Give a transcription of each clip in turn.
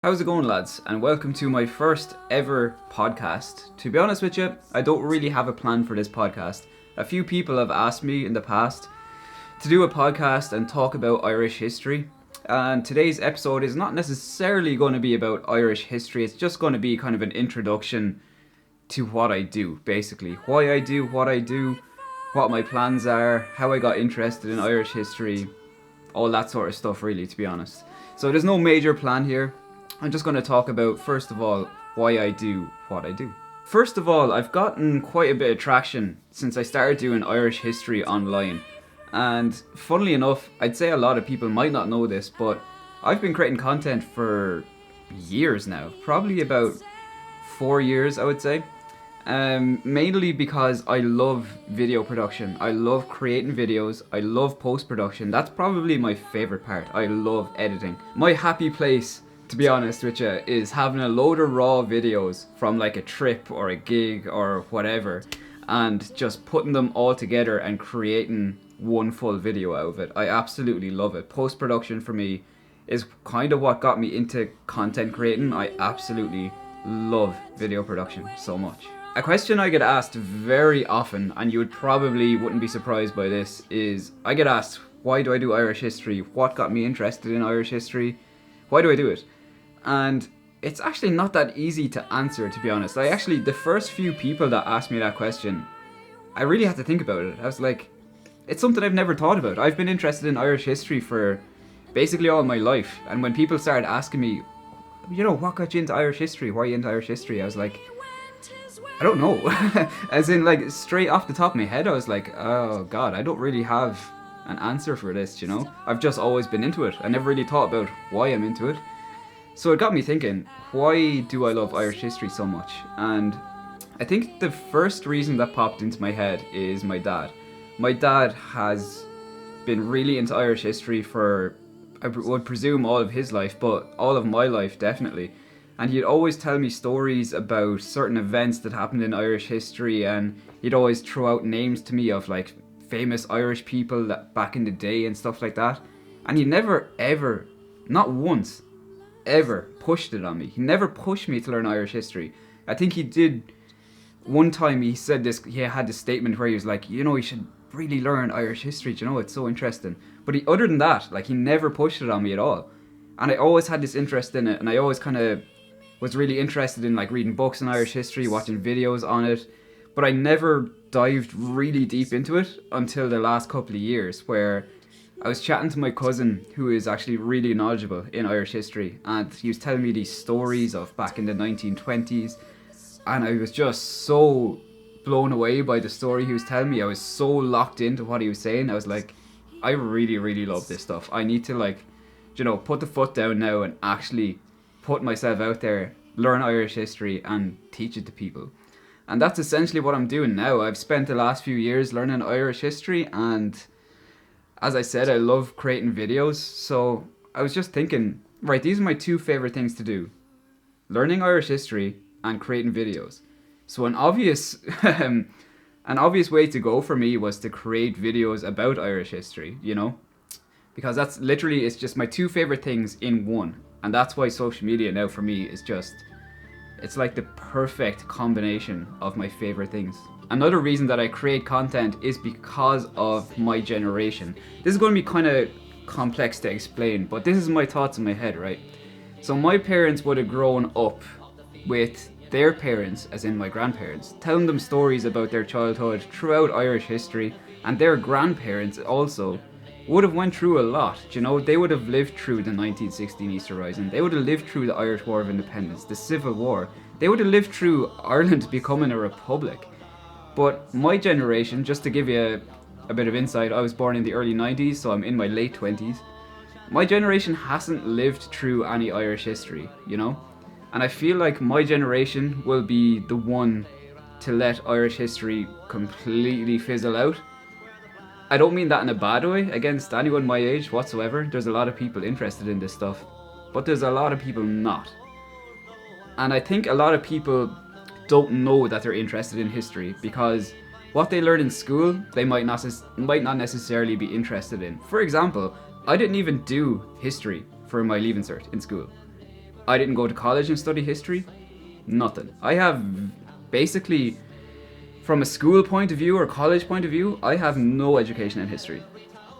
How's it going, lads? And welcome to my first ever podcast. To be honest with you, I don't really have a plan for this podcast. A few people have asked me in the past to do a podcast and talk about Irish history. And today's episode is not necessarily going to be about Irish history, it's just going to be kind of an introduction to what I do, basically. Why I do what I do, what my plans are, how I got interested in Irish history, all that sort of stuff, really, to be honest. So there's no major plan here. I'm just going to talk about, first of all, why I do what I do. First of all, I've gotten quite a bit of traction since I started doing Irish history online. And funnily enough, I'd say a lot of people might not know this, but I've been creating content for years now. Probably about 4 years, I would say. Mainly because I love video production. I love creating videos. I love post-production. That's probably my favorite part. I love editing. My happy place, to be honest with you, is having a load of raw videos from like a trip or a gig or whatever and just putting them all together and creating one full video out of it. I absolutely love it. Post-production for me is kind of what got me into content creating. I absolutely love video production so much. A question I get asked very often, and you wouldn't be surprised by this, is I get asked, why do I do Irish history? What got me interested in Irish history? Why do I do it? And it's actually not that easy to answer, to be honest. The first few people that asked me that question, I really had to think about it. I was like, it's something I've never thought about. I've been interested in Irish history for basically all my life. And when people started asking me, what got you into Irish history? Why are you into Irish history? I was like, I don't know. As in, like, straight off the top of my head, I was like, oh God, I don't really have an answer for this, I've just always been into it. I never really thought about why I'm into it. So it got me thinking, why do I love Irish history so much? And I think the first reason that popped into my head is my dad. My dad has been really into Irish history for, I would presume, all of his life, but all of my life, definitely. And he'd always tell me stories about certain events that happened in Irish history, and he'd always throw out names to me of like famous Irish people that back in the day and stuff like that. And he never ever, not once, ever pushed it on me. He never pushed me to learn Irish history. I think he did one time. He said this, he had this statement where he was like, you should really learn Irish history, it's so interesting. But other than that, like, he never pushed it on me at all. And I always had this interest in it, and I always kind of was really interested in like reading books on Irish history, watching videos on it, but I never dived really deep into it until the last couple of years, where I was chatting to my cousin who is actually really knowledgeable in Irish history, and he was telling me these stories of back in the 1920s, and I was just so blown away by the story he was telling me. I was so locked into what he was saying. I was like, I really, really love this stuff. I need to put the foot down now and actually put myself out there, learn Irish history and teach it to people. And that's essentially what I'm doing now. I've spent the last few years learning Irish history, and as I said, I love creating videos. So I was just thinking, right, these are my two favorite things to do: learning Irish history and creating videos. So an obvious way to go for me was to create videos about Irish history, because that's literally, it's just my two favorite things in one. And that's why social media now for me is just, it's like the perfect combination of my favorite things. Another reason that I create content is because of my generation. This is going to be kind of complex to explain, but this is my thoughts in my head, right? So my parents would have grown up with their parents, as in my grandparents, telling them stories about their childhood throughout Irish history, and their grandparents also would have went through a lot. They would have lived through the 1916 Easter Rising. They would have lived through the Irish War of Independence, the Civil War. They would have lived through Ireland becoming a republic. But my generation, just to give you a bit of insight, I was born in the early 90s, so I'm in my late 20s. My generation hasn't lived through any Irish history, And I feel like my generation will be the one to let Irish history completely fizzle out. I don't mean that in a bad way against anyone my age whatsoever. There's a lot of people interested in this stuff, but there's a lot of people not. And I think a lot of people don't know that they're interested in history because what they learn in school, they might not necessarily be interested in. For example, I didn't even do history for my Leaving Cert in school. I didn't go to college and study history. Nothing. I have basically, from a school point of view or college point of view, I have no education in history.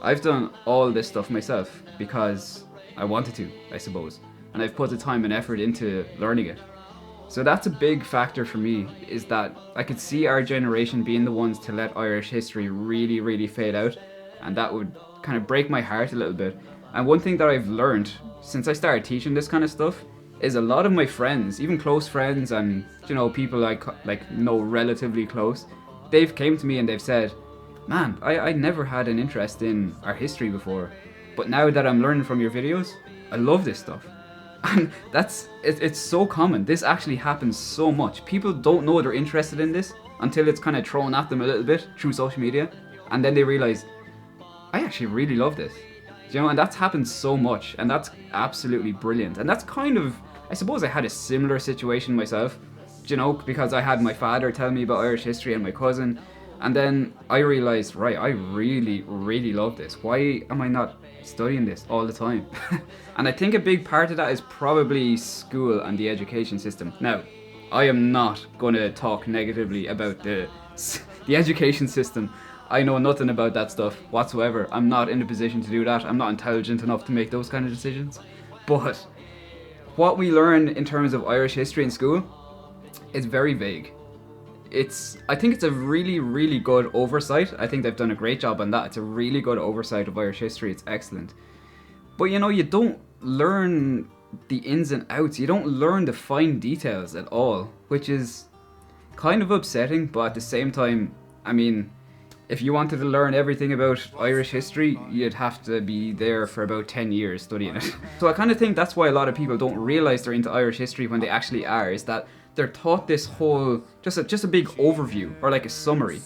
I've done all this stuff myself because I wanted to, I suppose. And I've put the time and effort into learning it. So that's a big factor for me, is that I could see our generation being the ones to let Irish history really, really fade out. And that would kind of break my heart a little bit. And one thing that I've learned since I started teaching this kind of stuff is a lot of my friends, even close friends and, you know, people I know relatively close, they've came to me and they've said, man, I never had an interest in our history before, but now that I'm learning from your videos, I love this stuff. And it's so common. This actually happens so much. People don't know they're interested in this until it's kind of thrown at them a little bit through social media, and then they realize, I actually really love this. You know, and that's happened so much, and that's absolutely brilliant. And that's kind of, I suppose I had a similar situation myself, you know, because I had my father tell me about Irish history and my cousin, and then I realized, right, I really, really love this. Why am I not studying this all the time? And I think a big part of that is probably school and the education system. Now, I am not going to talk negatively about the education system. I know nothing about that stuff whatsoever. I'm not in a position to do that. I'm not intelligent enough to make those kind of decisions. But what we learn in terms of Irish history in school is very vague. I think it's a really, really good oversight. I think they've done a great job on that. It's a really good oversight of Irish history. It's excellent. But you know, you don't learn the ins and outs. You don't learn the fine details at all, which is kind of upsetting, but at the same time, I mean, if you wanted to learn everything about Irish history, you'd have to be there for about 10 years studying it. So I kind of think that's why a lot of people don't realise they're into Irish history when they actually are, is that they're taught this whole, just a big overview, or like a summary,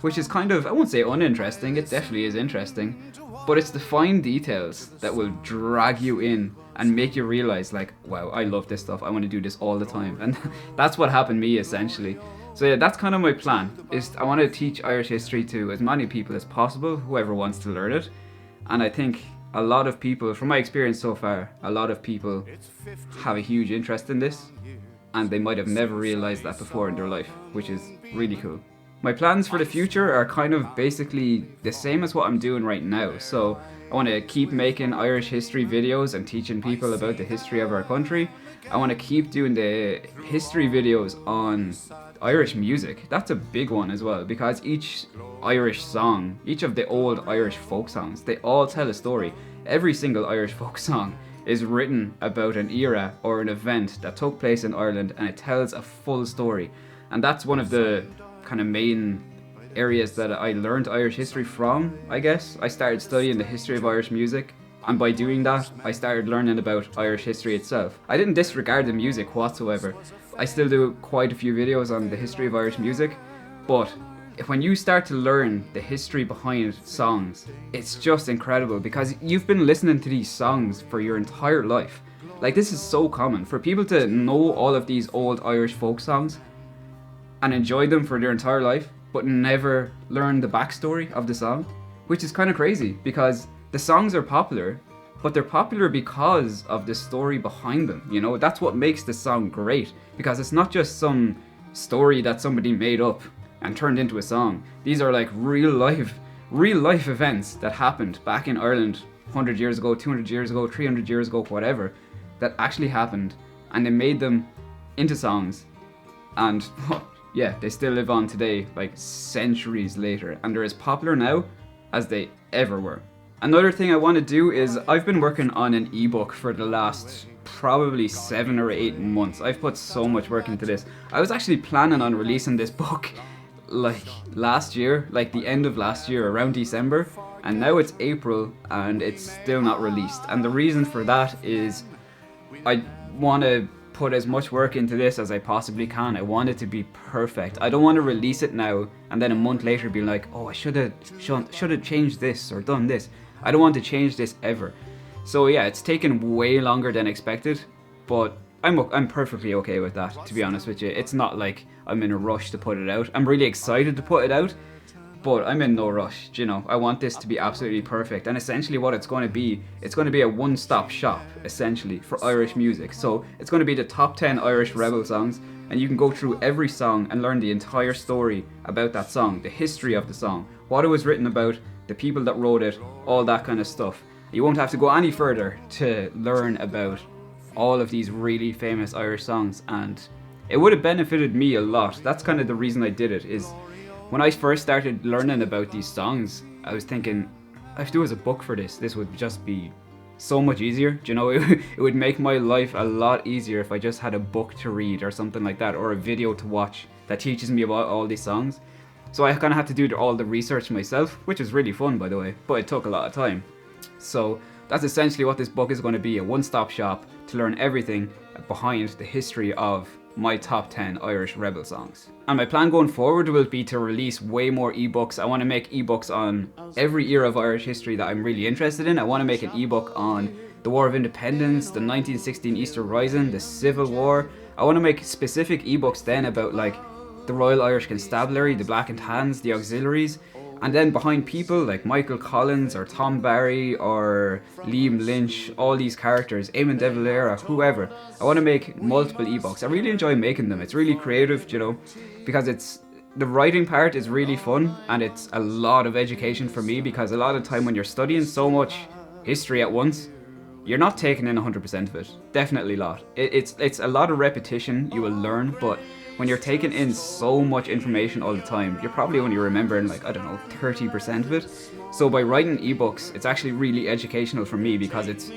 which is kind of, I won't say uninteresting, it definitely is interesting, but it's the fine details that will drag you in and make you realise, like, wow, I love this stuff, I want to do this all the time. And that's what happened to me, essentially. So yeah, that's kind of my plan, is I want to teach Irish history to as many people as possible, whoever wants to learn it. And I think a lot of people, from my experience so far, a lot of people have a huge interest in this, and they might have never realised that before in their life, which is really cool. My plans for the future are kind of basically the same as what I'm doing right now. So I want to keep making Irish history videos and teaching people about the history of our country. I want to keep doing the history videos on Irish music. That's a big one as well, because each Irish song, each of the old Irish folk songs, they all tell a story. Every single Irish folk song is written about an era or an event that took place in Ireland, and it tells a full story. And that's one of the kind of main areas that I learned Irish history from, I guess. I started studying the history of Irish music, and by doing that, I started learning about Irish history itself. I didn't disregard the music whatsoever. I still do quite a few videos on the history of Irish music, but when you start to learn the history behind songs, it's just incredible, because you've been listening to these songs for your entire life. Like, this is so common for people to know all of these old Irish folk songs and enjoy them for their entire life, but never learn the backstory of the song, which is kind of crazy, because the songs are popular, but they're popular because of the story behind them. You know, that's what makes the song great, because it's not just some story that somebody made up and turned into a song. These are like real life events that happened back in Ireland 100 years ago, 200 years ago, 300 years ago, whatever, that actually happened, and they made them into songs, and yeah, they still live on today, like centuries later, and they're as popular now as they ever were. Another thing I want to do is, I've been working on an ebook for the last probably 7 or 8 months. I've put so much work into this. I was actually planning on releasing this book like last year, like the end of last year, around December, and now it's April and it's still not released. And the reason for that is I want to put as much work into this as I possibly can. I want it to be perfect. I don't want to release it now and then a month later be like, oh, I should have changed this or done this. I don't want to change this ever. So yeah, it's taken way longer than expected, but I'm perfectly okay with that, to be honest with you. It's not like I'm in a rush to put it out. I'm really excited to put it out, but I'm in no rush. You know, I want this to be absolutely perfect. And essentially what it's going to be a one-stop shop, essentially, for Irish music. So it's going to be the top 10 Irish rebel songs, and you can go through every song and learn the entire story about that song, the history of the song, what it was written about, the people that wrote it, all that kind of stuff. You won't have to go any further to learn about all of these really famous Irish songs, and it would have benefited me a lot. That's kind of the reason I did it, is when I first started learning about these songs, I was thinking, if there was a book for this would just be so much easier. Do you know, it would make my life a lot easier if I just had a book to read or something like that, or a video to watch that teaches me about all these songs. So I kind of had to do all the research myself, which is really fun, by the way, but it took a lot of time. So that's essentially what this book is going to be, a one-stop shop to learn everything behind the history of my top 10 Irish rebel songs. And my plan going forward will be to release way more ebooks. I want to make ebooks on every era of Irish history that I'm really interested in. I want to make an ebook on the War of Independence, the 1916 Easter Rising, the Civil War. I want to make specific ebooks then about like the Royal Irish Constabulary, the Black and Tans, the auxiliaries, and then behind people like Michael Collins or Tom Barry or Liam Lynch, all these characters, Eamon de Valera, whoever. I want to make multiple ebooks. I really enjoy making them. It's really creative, you know, because the writing part is really fun, and it's a lot of education for me, because a lot of time when you're studying so much history at once, you're not taking in 100% of it. Definitely not. It's a lot of repetition you will learn, but when you're taking in so much information all the time, you're probably only remembering like, I don't know, 30% of it. So by writing ebooks, it's actually really educational for me, because it's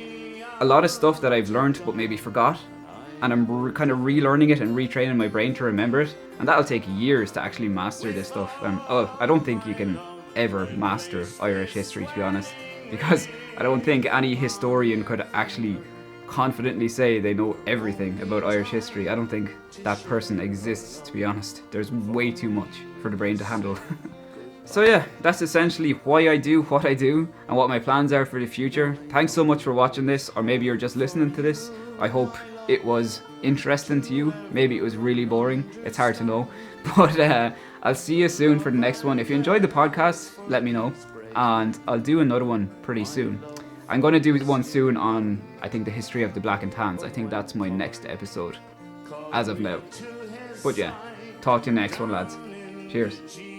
a lot of stuff that I've learned but maybe forgot, and I'm kind of relearning it and retraining my brain to remember it, and that'll take years to actually master this stuff. I don't think you can ever master Irish history, to be honest, because I don't think any historian could actually confidently say they know everything about Irish history. I don't think that person exists, to be honest. There's way too much for the brain to handle. So yeah, that's essentially why I do what I do and what my plans are for the future. Thanks so much for watching this, or maybe you're just listening to this. I hope it was interesting to you. Maybe it was really boring. It's hard to know. But I'll see you soon for the next one. If you enjoyed the podcast, let me know, and I'll do another one pretty soon. I'm going to do one soon on, I think, the history of the Black and Tans. I think that's my next episode, as of now. But yeah, talk to you next one, lads. Cheers.